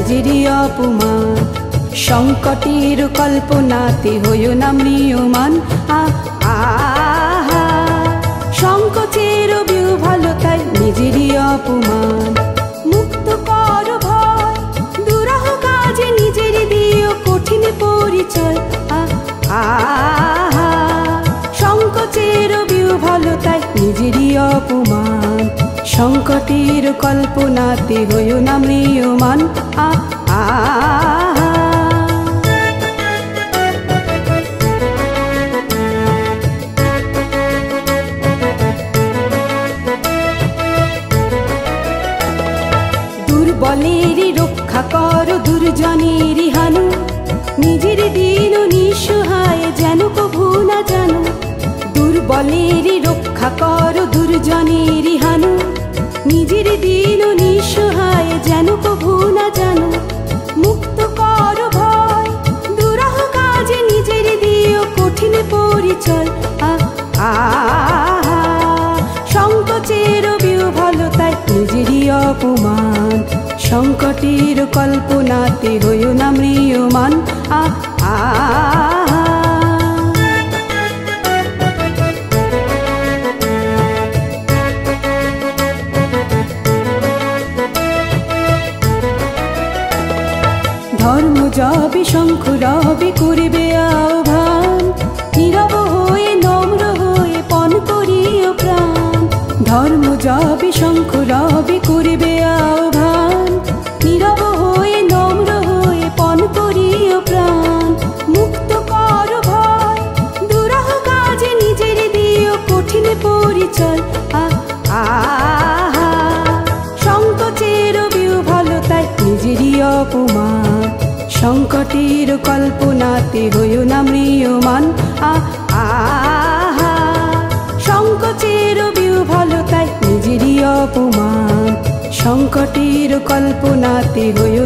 নিজেরই অপমান। সংকটের কল্পনাতে হইও না ম্রিয়মান। সংকোচের বিহ্বলতায় নিজেরই অপমান। মুক্ত কর ভয়, দুরাহ কাজে নিজের দিও কঠিন পরিচয়। সংকোচের বিহ্বলতায় নিজেরই অপমান। সংকটের কল্পনাতে হইও না ম্রিয়মান। দুর্বলেরই রক্ষা কর দুর্জনেরই হানু। নিজের দিন নিঃসহায় যেন কভু না জানো। দুর্বলেরই রক্ষা কর দুর্জনেরই হানু। নিজের দিন নিঃসহায় যেন কভু না জানো। মুক্ত কর ভয়, দুরাহ কাজে নিজের দিও কঠিন পরিচয়। সংকোচের বিহ্বলতায় নিজেরই অপমান। সংকটের কল্পনাতে হইও না ম্রিয়মান। ধর্ম যাবে শঙ্খ রবে করিবে আহ্বান। নীরব হয়ে নম্র হয়ে পণ করিও প্রাণ। ধর্ম যাবে শঙ্খ রবে করিবে আহ্বান। নীরব হয়ে নম্র হয়ে পণ করিও প্রাণ। মুক্ত কর ভয়, দুরাহ কাজে নিজের দিও কঠিন পরিচয়। সংকোচের বিহ্বলতায় নিজেরই অপমান। সংকটের কল্পনাতে হইও না ম্রিয়মান। সংকোচের বিহ্বলতায় নিজেরই অপমান। সংকটের কল্পনাতে হইও